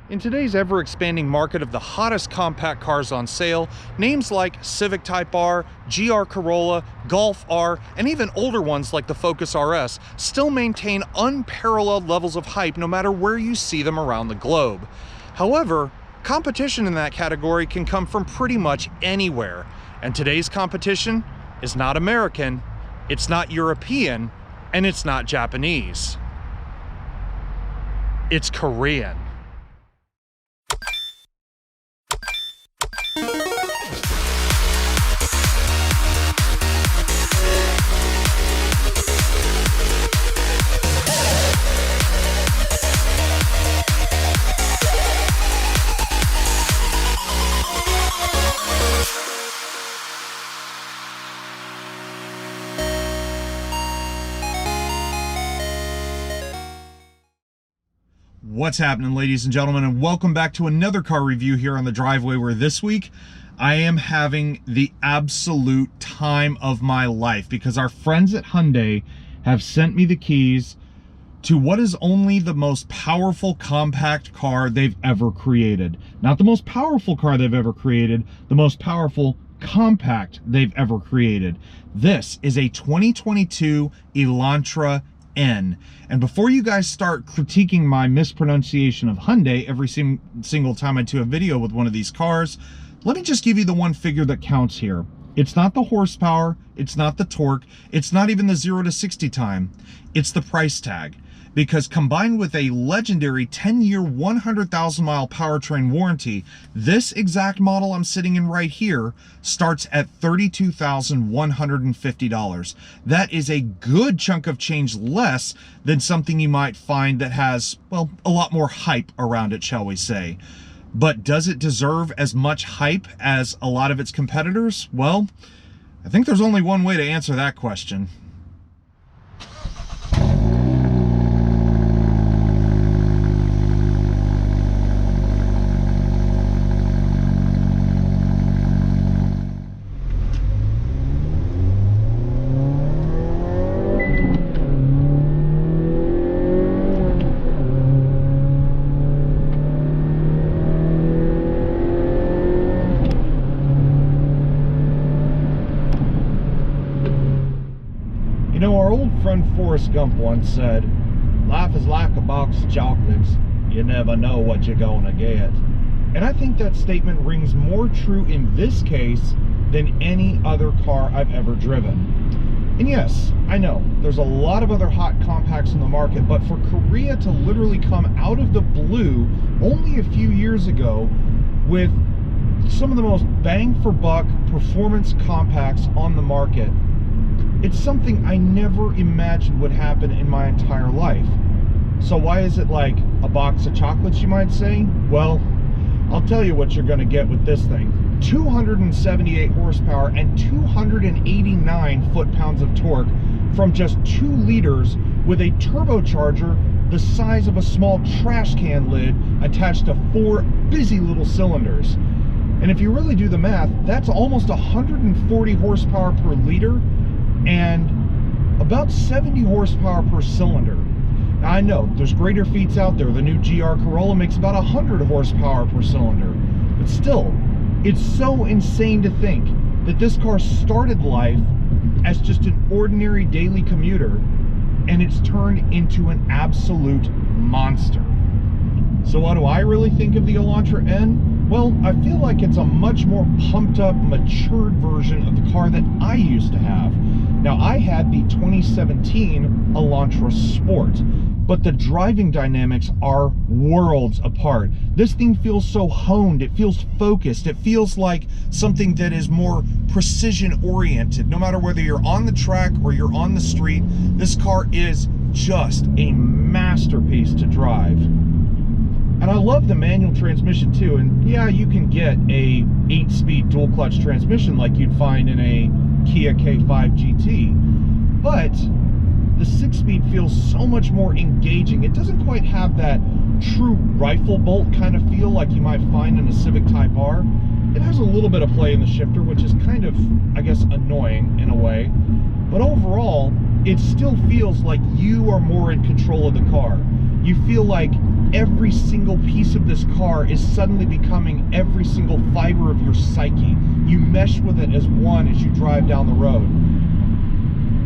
In today's ever-expanding market of the hottest compact cars on sale, names like Civic Type R, GR Corolla, Golf R, and even older ones like the Focus RS still maintain unparalleled levels of hype no matter where you see them around the globe. However, competition in that category can come from pretty much anywhere, and today's competition is not American, it's not European, and it's not Japanese. It's Korean. What's happening, ladies and gentlemen, and welcome back to another car review here on the driveway, where this week I am having the absolute time of my life because our friends at Hyundai have sent me the keys to what is only the most powerful compact car they've ever created. Not the most powerful car they've ever created, the most powerful compact they've ever created. This is a 2022 Elantra N. And before you guys start critiquing my mispronunciation of Hyundai every single time I do a video with one of these cars, let me just give you the one figure that counts here. It's not the horsepower, it's not the torque, it's not even the 0 to 60 time, it's the price tag. Because combined with a legendary 10-year, 100,000-mile powertrain warranty, this exact model I'm sitting in right here starts at $32,150. That is a good chunk of change less than something you might find that has, well, a lot more hype around it, shall we say. But does it deserve as much hype as a lot of its competitors? Well, I think there's only one way to answer that question. You know, our old friend Forrest Gump once said, "Life is like a box of chocolates. You never know what you're gonna get." And I think that statement rings more true in this case than any other car I've ever driven. And yes, I know, there's a lot of other hot compacts in the market, but for Korea to literally come out of the blue only a few years ago with some of the most bang-for-buck performance compacts on the market, it's something I never imagined would happen in my entire life. So why is it like a box of chocolates, you might say? Well, I'll tell you what you're going to get with this thing. 278 horsepower and 289 foot-pounds of torque from just 2 liters with a turbocharger the size of a small trash can lid attached to 4 busy little cylinders. And if you really do the math, that's almost 140 horsepower per liter and about 70 horsepower per cylinder. Now, I know there's greater feats out there. The new GR Corolla makes about 100 horsepower per cylinder, but still, it's so insane to think that this car started life as just an ordinary daily commuter and it's turned into an absolute monster. So what do I really think of the Elantra N? Well, I feel like it's a much more pumped up, matured version of the car that I used to have. Now, I had the 2017 Elantra Sport, but the driving dynamics are worlds apart. This thing feels so honed, it feels focused, it feels like something that is more precision oriented. No matter whether you're on the track or you're on the street, this car is just a masterpiece to drive. And I love the manual transmission too, and yeah, you can get a 8-speed dual clutch transmission like you'd find in a Kia K5 GT, but the 6-speed feels so much more engaging. It doesn't quite have that true rifle bolt kind of feel like you might find in a Civic Type R. It has a little bit of play in the shifter, which is kind of, I guess, annoying in a way, but overall, it still feels like you are more in control of the car. You feel like every single piece of this car is suddenly becoming every single fiber of your psyche. You mesh with it as one as you drive down the road.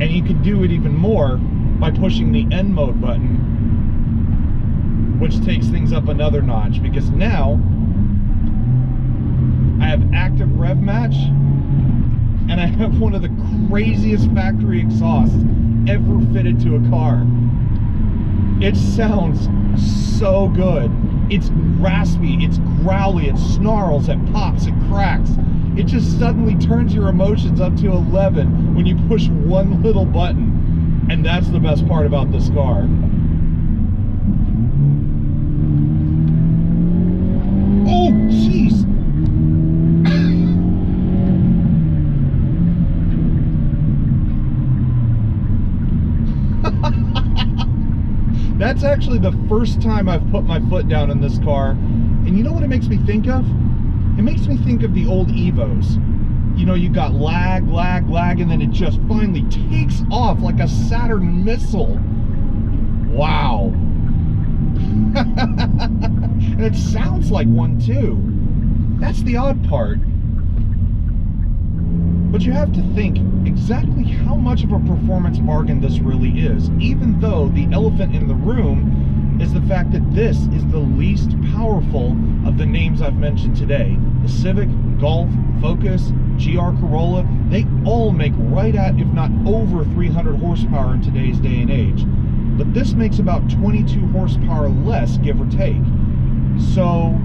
And you can do it even more by pushing the N mode button, which takes things up another notch, because now I have active rev match and I have one of the craziest factory exhausts ever fitted to a car. It sounds so good. It's raspy, it's growly, it snarls, it pops, it cracks. It just suddenly turns your emotions up to 11 when you push one little button. And that's the best part about this car. Oh, jeez. That's actually the first time I've put my foot down in this car. And you know what it makes me think of? It makes me think of the old Evos. You know, you got lag, lag, lag, and then it just finally takes off like a Saturn missile. Wow. And it sounds like one too. That's the odd part. But you have to think exactly how much of a performance bargain this really is, even though the elephant in the room is the fact that this is the least powerful of the names I've mentioned today. The Civic, Golf, Focus, GR Corolla, they all make right at, if not over, 300 horsepower in today's day and age. But this makes about 22 horsepower less, give or take. So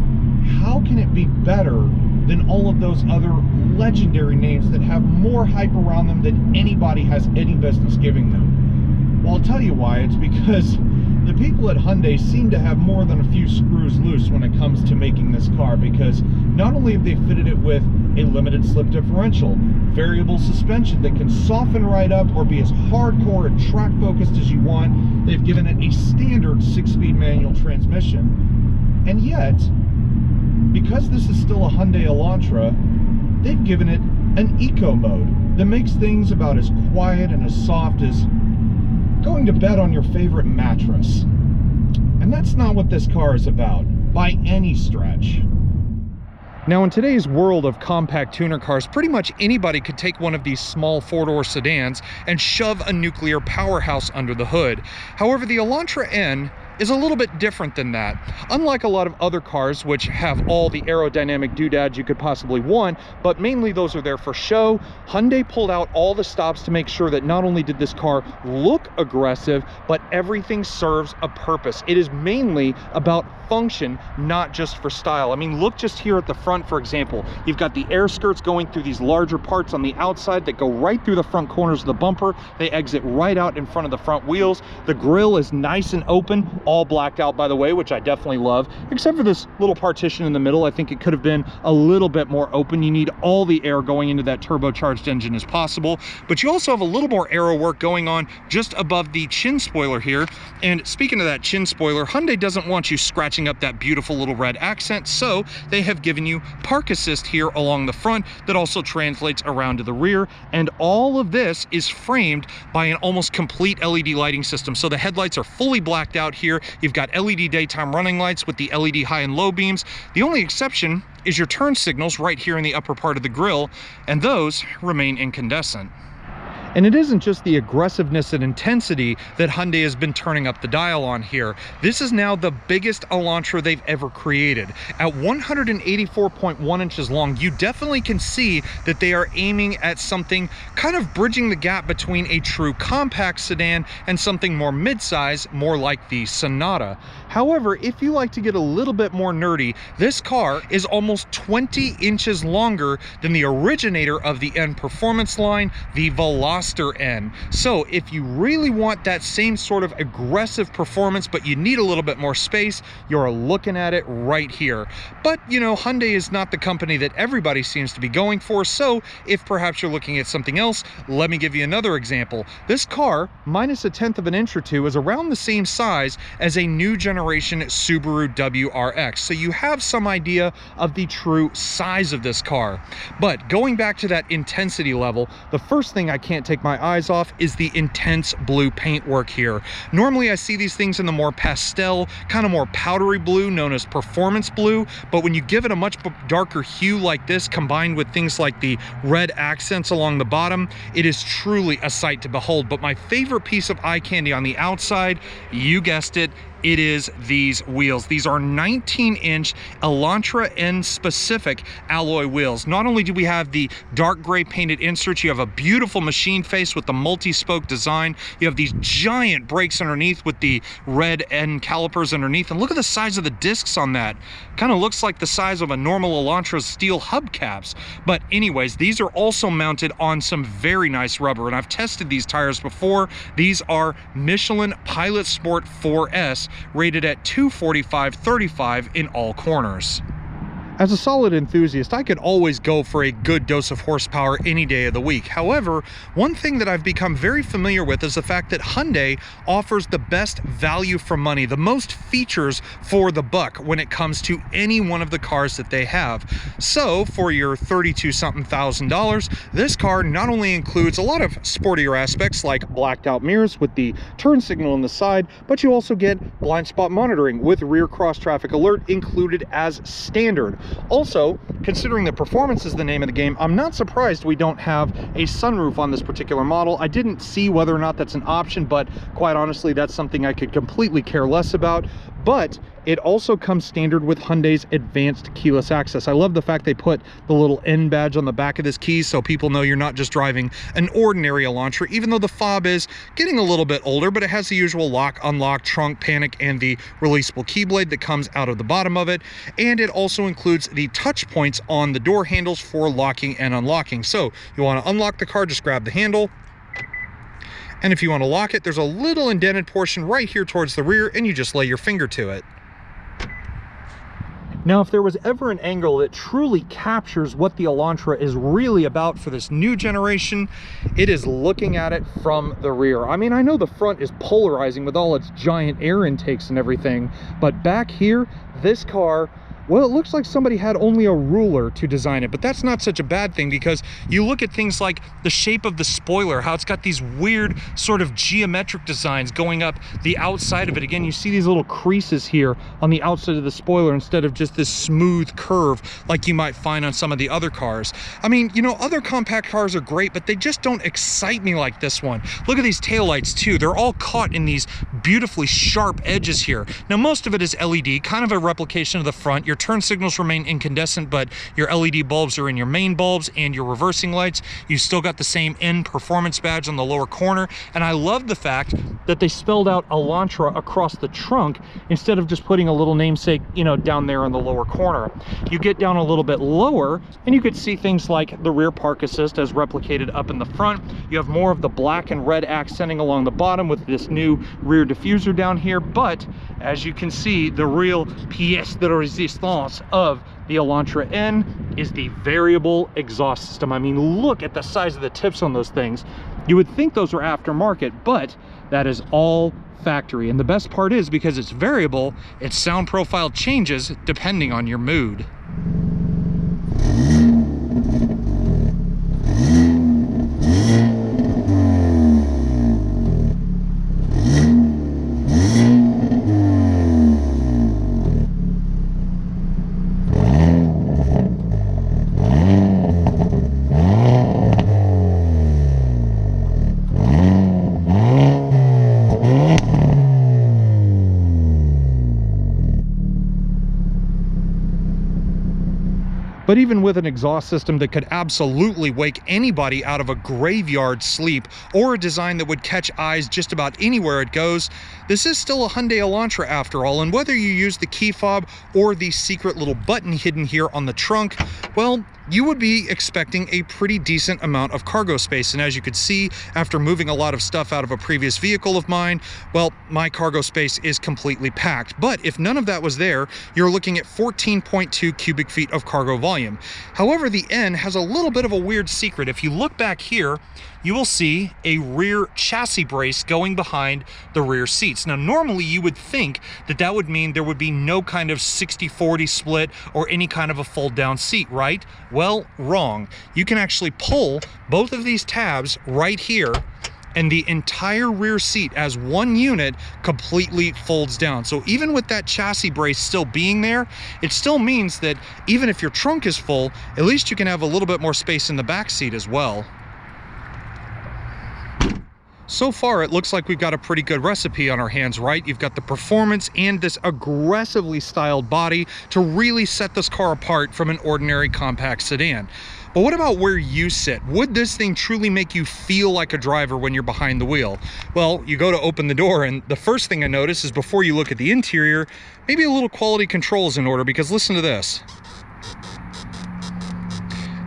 how can it be better than all of those other legendary names that have more hype around them than anybody has any business giving them? Well, I'll tell you why. It's because the people at Hyundai seem to have more than a few screws loose when it comes to making this car, because not only have they fitted it with a limited slip differential, variable suspension that can soften right up or be as hardcore and track focused as you want, they've given it a standard 6-speed manual transmission, and yet, because this is still a Hyundai Elantra, they've given it an eco mode that makes things about as quiet and as soft as going to bed on your favorite mattress. And that's not what this car is about, by any stretch. Now, in today's world of compact tuner cars, pretty much anybody could take one of these small four-door sedans and shove a nuclear powerhouse under the hood. However, the Elantra N is a little bit different than that. Unlike a lot of other cars which have all the aerodynamic doodads you could possibly want, but mainly those are there for show, Hyundai pulled out all the stops to make sure that not only did this car look aggressive, but everything serves a purpose. It is mainly about function, not just for style. I mean, look just here at the front, for example. You've got the air skirts going through these larger parts on the outside that go right through the front corners of the bumper. They exit right out in front of the front wheels. The grille is nice and open, all blacked out, by the way, which I definitely love, except for this little partition in the middle. I think it could have been a little bit more open. You need all the air going into that turbocharged engine as possible, but you also have a little more aero work going on just above the chin spoiler here. And speaking of that chin spoiler, Hyundai doesn't want you scratching up that beautiful little red accent, so they have given you park assist here along the front that also translates around to the rear, and all of this is framed by an almost complete LED lighting system. So the headlights are fully blacked out here. You've got LED daytime running lights with the LED high and low beams. The only exception is your turn signals right here in the upper part of the grille, and those remain incandescent. And it isn't just the aggressiveness and intensity that Hyundai has been turning up the dial on here. This is now the biggest Elantra they've ever created. At 184.1 inches long, you definitely can see that they are aiming at something kind of bridging the gap between a true compact sedan and something more midsize, more like the Sonata. However, if you like to get a little bit more nerdy, this car is almost 20 inches longer than the originator of the N performance line, the Veloster N. So if you really want that same sort of aggressive performance, but you need a little bit more space, you're looking at it right here. But you know, Hyundai is not the company that everybody seems to be going for, so if perhaps you're looking at something else, let me give you another example. This car, minus a tenth of an inch or two, is around the same size as a new generation Subaru WRX. So you have some idea of the true size of this car. But going back to that intensity level, the first thing I can't take my eyes off is the intense blue paintwork here. Normally I see these things in the more pastel, kind of more powdery blue known as performance blue, but when you give it a much darker hue like this combined with things like the red accents along the bottom, it is truly a sight to behold. But my favorite piece of eye candy on the outside, you guessed it, it is these wheels. These are 19-inch Elantra N specific alloy wheels. Not only do we have the dark gray painted inserts, you have a beautiful machine face with the multi-spoke design. You have these giant brakes underneath with the red N calipers underneath. And look at the size of the discs on that. Kind of looks like the size of a normal Elantra's steel hubcaps. But anyways, these are also mounted on some very nice rubber. And I've tested these tires before. These are Michelin Pilot Sport 4S, rated at 245/35 in all corners. As a solid enthusiast, I could always go for a good dose of horsepower any day of the week. However, one thing that I've become very familiar with is the fact that Hyundai offers the best value for money, the most features for the buck when it comes to any one of the cars that they have. So for your $32-something thousand, this car not only includes a lot of sportier aspects like blacked out mirrors with the turn signal on the side, but you also get blind spot monitoring with rear cross traffic alert included as standard. Also, considering that performance is the name of the game, I'm not surprised we don't have a sunroof on this particular model. I didn't see whether or not that's an option, but quite honestly, that's something I could completely care less about. But it also comes standard with Hyundai's advanced keyless access. I love the fact they put the little N badge on the back of this key so people know you're not just driving an ordinary Elantra, even though the fob is getting a little bit older, but it has the usual lock, unlock, trunk, panic, and the releasable keyblade that comes out of the bottom of it. And it also includes the touch points on the door handles for locking and unlocking. So you want to unlock the car, just grab the handle. And if you want to lock it, there's a little indented portion right here towards the rear, and you just lay your finger to it. Now, if there was ever an angle that truly captures what the Elantra is really about for this new generation, it is looking at it from the rear. I mean, I know the front is polarizing with all its giant air intakes and everything, but back here, this car, well, it looks like somebody had only a ruler to design it, but that's not such a bad thing because you look at things like the shape of the spoiler, how it's got these weird sort of geometric designs going up the outside of it. Again, you see these little creases here on the outside of the spoiler instead of just this smooth curve like you might find on some of the other cars. I mean, you know, other compact cars are great, but they just don't excite me like this one. Look at these taillights too. They're all caught in these beautifully sharp edges here. Now, most of it is LED, kind of a replication of the front. Your turn signals remain incandescent, but your LED bulbs are in your main bulbs and your reversing lights. You still got the same N performance badge on the lower corner, and I love the fact that they spelled out Elantra across the trunk instead of just putting a little namesake, you know, down there in the lower corner. You get down a little bit lower and you could see things like the rear park assist as replicated up in the front. You have more of the black and red accenting along the bottom with this new rear diffuser down here, but as you can see, the real pièce de résistance of the Elantra N is the variable exhaust system. I mean, look at the size of the tips on those things. You would think those are aftermarket, but that is all factory. And the best part is, because it's variable, its sound profile changes depending on your mood. But even with an exhaust system that could absolutely wake anybody out of a graveyard sleep, or a design that would catch eyes just about anywhere it goes, this is still a Hyundai Elantra after all, and whether you use the key fob or the secret little button hidden here on the trunk, well, you would be expecting a pretty decent amount of cargo space. And as you could see, after moving a lot of stuff out of a previous vehicle of mine, well, my cargo space is completely packed. But if none of that was there, you're looking at 14.2 cubic feet of cargo volume. However, the N has a little bit of a weird secret. If you look back here, you will see a rear chassis brace going behind the rear seats. Now, normally you would think that that would mean there would be no kind of 60-40 split or any kind of a fold down seat, right? Well, wrong. You can actually pull both of these tabs right here, and the entire rear seat as one unit completely folds down. So even with that chassis brace still being there, it still means that even if your trunk is full, at least you can have a little bit more space in the back seat as well. So far, it looks like we've got a pretty good recipe on our hands, right? You've got the performance and this aggressively styled body to really set this car apart from an ordinary compact sedan. But what about where you sit? Would this thing truly make you feel like a driver when you're behind the wheel? Well, you go to open the door, and the first thing I notice is before you look at the interior, maybe a little quality control is in order, because listen to this.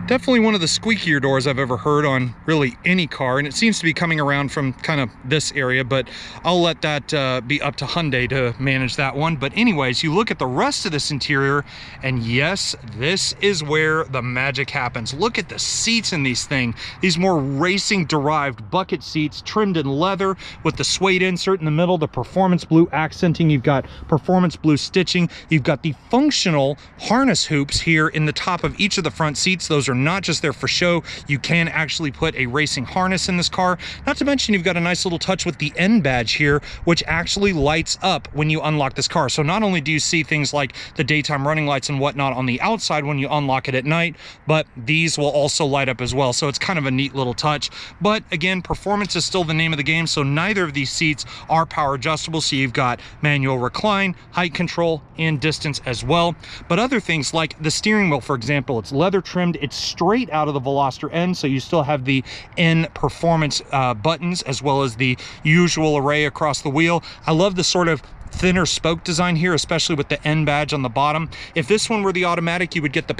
Definitely one of the squeakier doors I've ever heard on really any car, and it seems to be coming around from kind of this area, but I'll let that be up to Hyundai to manage that one. But anyways, you look at the rest of this interior, and yes, this is where the magic happens. Look at the seats in these things. These more racing derived bucket seats trimmed in leather with the suede insert in the middle, the performance blue accenting. You've got performance blue stitching. You've got the functional harness hoops here in the top of each of the front seats. Those are not just there for show. You can actually put a racing harness in this car. Not to mention, you've got a nice little touch with the N badge here, which actually lights up when you unlock this car. So not only do you see things like the daytime running lights and whatnot on the outside when you unlock it at night, but these will also light up as well. So it's kind of a neat little touch. But again, performance is still the name of the game. So neither of these seats are power adjustable. So you've got manual recline, height control, and distance as well. But other things like the steering wheel, for example, it's leather trimmed. It's straight out of the Veloster N, so you still have the N performance buttons as well as the usual array across the wheel. I love the sort of thinner spoke design here, especially with the N badge on the bottom. If this one were the automatic, you would get the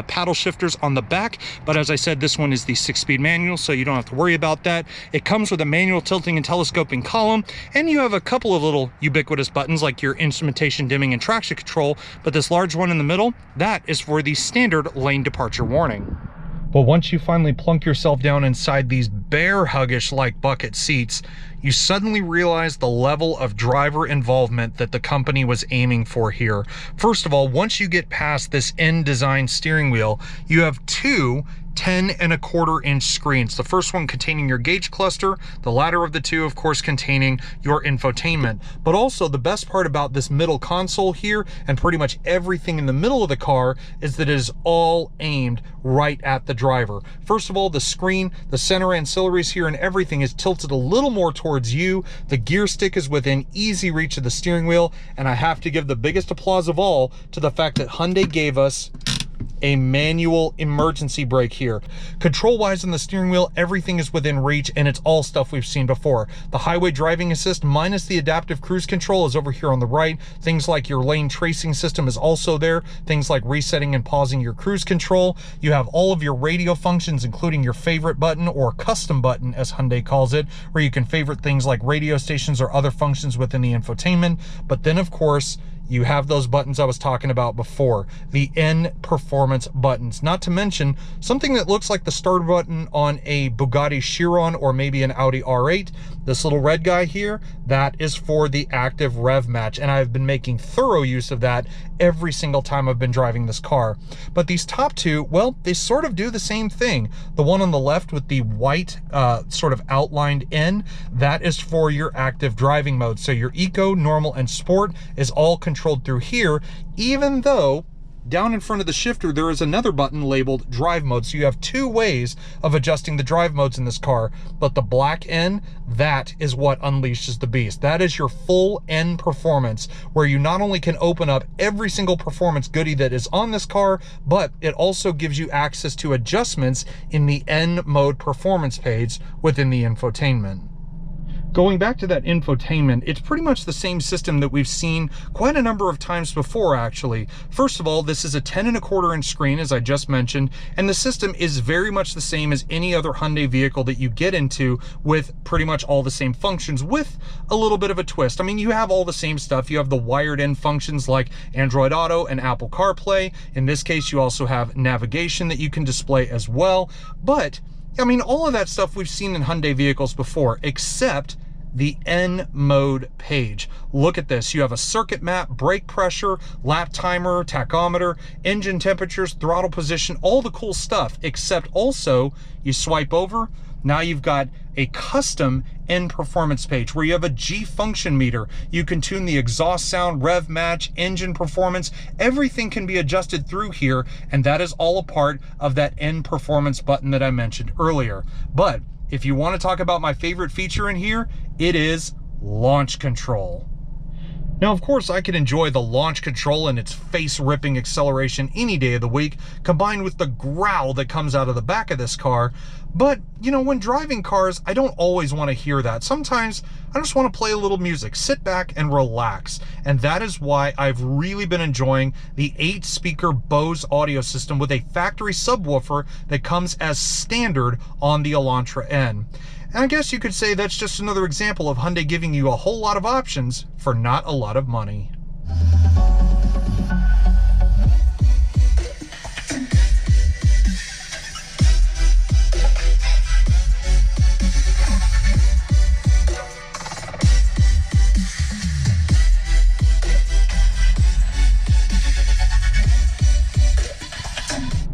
paddle shifters on the back, but as I said, this one is the 6-speed manual, so you don't have to worry about that. It comes with a manual tilting and telescoping column, and you have a couple of little ubiquitous buttons like your instrumentation, dimming, and traction control, but this large one in the middle, that is for the standard lane departure warning. But once you finally plunk yourself down inside these bear huggish like bucket seats, you suddenly realize the level of driver involvement that the company was aiming for here. First of all, once you get past this N design steering wheel, you have two 10.25-inch screens. The first one containing your gauge cluster, the latter of the two, of course, containing your infotainment. But also the best part about this middle console here and pretty much everything in the middle of the car is that it is all aimed right at the driver. First of all, the screen, the center ancillaries here, and everything is tilted a little more towards you. The gear stick is within easy reach of the steering wheel, and I have to give the biggest applause of all to the fact that Hyundai gave us a manual emergency brake here. Control wise on the steering wheel, everything is within reach, and it's all stuff we've seen before. The highway driving assist minus the adaptive cruise control is over here on the right. Things like your lane tracing system is also there. Things like resetting and pausing your cruise control. You have all of your radio functions, including your favorite button, or custom button as Hyundai calls it, where you can favorite things like radio stations or other functions within the infotainment. But then of course, you have those buttons I was talking about before, the N performance buttons, not to mention something that looks like the start button on a Bugatti Chiron or maybe an Audi R8. This little red guy here, that is for the active rev match, and I've been making thorough use of that every single time I've been driving this car. But these top two, well, they sort of do the same thing. The one on the left with the white sort of outlined N, that is for your active driving mode. So your Eco, Normal, and Sport is all controlled through here, even though down in front of the shifter there is another button labeled drive mode. So you have two ways of adjusting the drive modes in this car, but the black N, that is what unleashes the beast. That is your full N performance, where you not only can open up every single performance goodie that is on this car, but it also gives you access to adjustments in the N mode performance page within the infotainment. Going back to that infotainment, it's pretty much the same system that we've seen quite a number of times before, actually. First of all, this is a 10.25-inch screen, as I just mentioned, and the system is very much the same as any other Hyundai vehicle that you get into, with pretty much all the same functions, with a little bit of a twist. I mean, you have all the same stuff. You have the wired-in functions like Android Auto and Apple CarPlay. In this case, you also have navigation that you can display as well, but I mean, all of that stuff we've seen in Hyundai vehicles before, except the N mode page. Look at this. You have a circuit map, brake pressure, lap timer, tachometer, engine temperatures, throttle position, all the cool stuff, except also you swipe over. Now you've got a custom N performance page where you have a G function meter. You can tune the exhaust sound, rev match, engine performance. Everything can be adjusted through here, and that is all a part of that N performance button that I mentioned earlier. But if you want to talk about my favorite feature in here, it is launch control. Now, of course, I could enjoy the launch control and its face-ripping acceleration any day of the week, combined with the growl that comes out of the back of this car. But, you know, when driving cars, I don't always want to hear that. Sometimes I just want to play a little music, sit back and relax. And that is why I've really been enjoying the 8-speaker Bose audio system with a factory subwoofer that comes as standard on the Elantra N. And I guess you could say that's just another example of Hyundai giving you a whole lot of options for not a lot of money.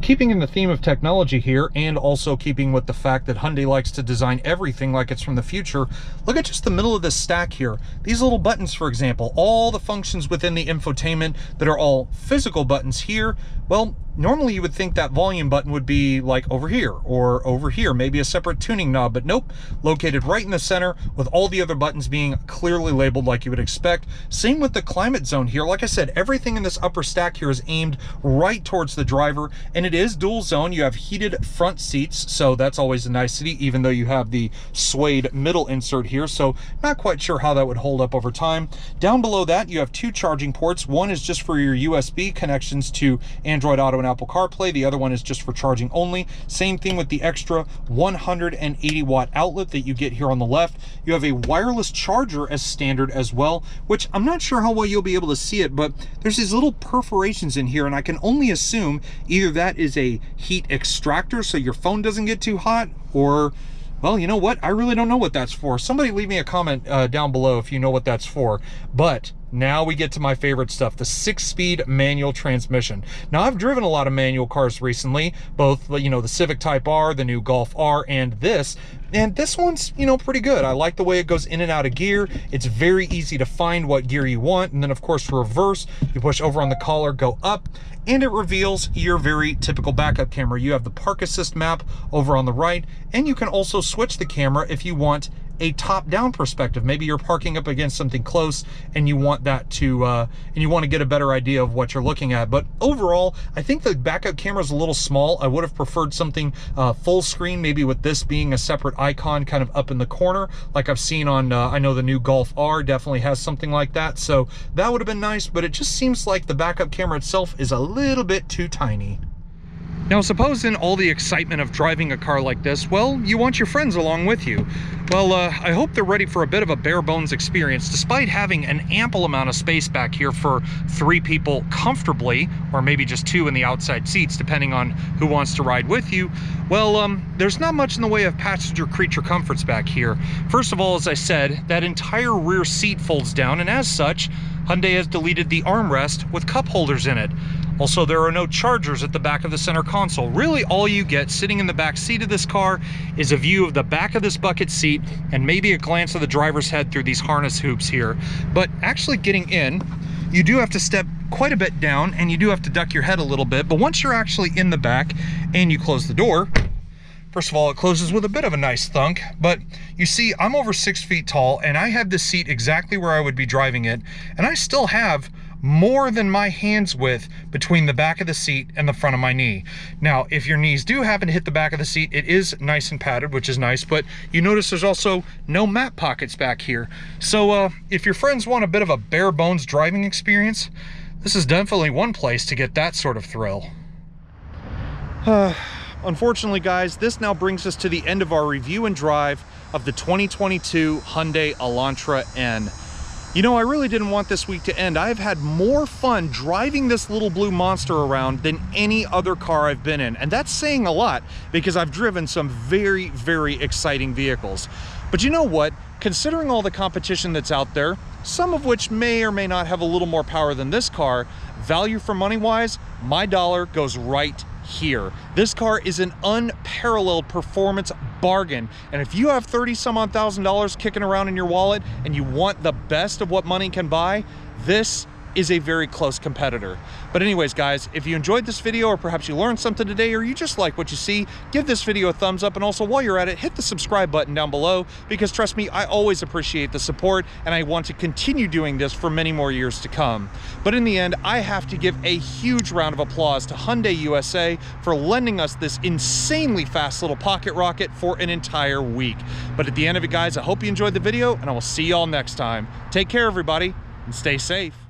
Keeping in the theme of technology here, and also keeping with the fact that Hyundai likes to design everything like it's from the future, look at just the middle of this stack here. These little buttons, for example, all the functions within the infotainment that are all physical buttons here, well, normally you would think that volume button would be like over here or over here, maybe a separate tuning knob, but nope, located right in the center with all the other buttons being clearly labeled like you would expect. Same with the climate zone here. Like I said, everything in this upper stack here is aimed right towards the driver, and it is dual zone. You have heated front seats, so that's always a nicety, even though you have the suede middle insert here, so not quite sure how that would hold up over time. Down below that, you have 2 charging ports. One is just for your USB connections to Android Auto and Apple CarPlay. The other one is just for charging only. Same thing with the extra 180 watt outlet that you get here on the left. You have a wireless charger as standard as well, which I'm not sure how well you'll be able to see it, but there's these little perforations in here, and I can only assume either that is a heat extractor so your phone doesn't get too hot, or, well, you know what? I really don't know what that's for. Somebody leave me a comment down below if you know what that's for. But now we get to my favorite stuff, the 6-speed manual transmission. Now, I've driven a lot of manual cars recently, both, you know, the Civic Type R, the new Golf R, and this one's, you know, pretty good. I like the way it goes in and out of gear. It's very easy to find what gear you want. And then, of course, reverse, you push over on the collar, go up, and it reveals your very typical backup camera. You have the park assist map over on the right, and you can also switch the camera if you want a top-down perspective. Maybe you're parking up against something close and you want that to and you want to get a better idea of what you're looking at. But overall, I think the backup camera is a little small. I would have preferred something full screen, maybe with this being a separate icon kind of up in the corner, like I've seen on I know the new Golf R definitely has something like that, so that would have been nice. But it just seems like the backup camera itself is a little bit too tiny. Now, suppose in all the excitement of driving a car like this, well, you want your friends along with you. Well, I hope they're ready for a bit of a bare bones experience. Despite having an ample amount of space back here for 3 people comfortably, or maybe just 2 in the outside seats, depending on who wants to ride with you, well, there's not much in the way of passenger creature comforts back here. First of all, as I said, that entire rear seat folds down, and as such, Hyundai has deleted the armrest with cup holders in it. Also, there are no chargers at the back of the center console. Really, all you get sitting in the back seat of this car is a view of the back of this bucket seat and maybe a glance of the driver's head through these harness hoops here. But actually getting in, you do have to step quite a bit down and you do have to duck your head a little bit. But once you're actually in the back and you close the door, first of all, it closes with a bit of a nice thunk, but you see, I'm over 6 feet tall and I have this seat exactly where I would be driving it, and I still have more than my hand's width between the back of the seat and the front of my knee. Now, if your knees do happen to hit the back of the seat, it is nice and padded, which is nice, but you notice there's also no map pockets back here. So if your friends want a bit of a bare bones driving experience, this is definitely one place to get that sort of thrill. Unfortunately, guys, this now brings us to the end of our review and drive of the 2022 Hyundai Elantra N. You know, I really didn't want this week to end. I've had more fun driving this little blue monster around than any other car I've been in. And that's saying a lot because I've driven some very, very exciting vehicles. But you know what? Considering all the competition that's out there, some of which may or may not have a little more power than this car, value for money wise, my dollar goes right here. This car is an unparalleled performance bargain, and if you have $30-some-odd thousand kicking around in your wallet and you want the best of what money can buy, this is a very close competitor. But anyways, guys, if you enjoyed this video, or perhaps you learned something today, or you just like what you see, give this video a thumbs up, and also while you're at it, hit the subscribe button down below, because trust me, I always appreciate the support, and I want to continue doing this for many more years to come. But in the end, I have to give a huge round of applause to Hyundai USA for lending us this insanely fast little pocket rocket for an entire week. But at the end of it, guys, I hope you enjoyed the video, and I will see y'all next time. Take care, everybody, and stay safe.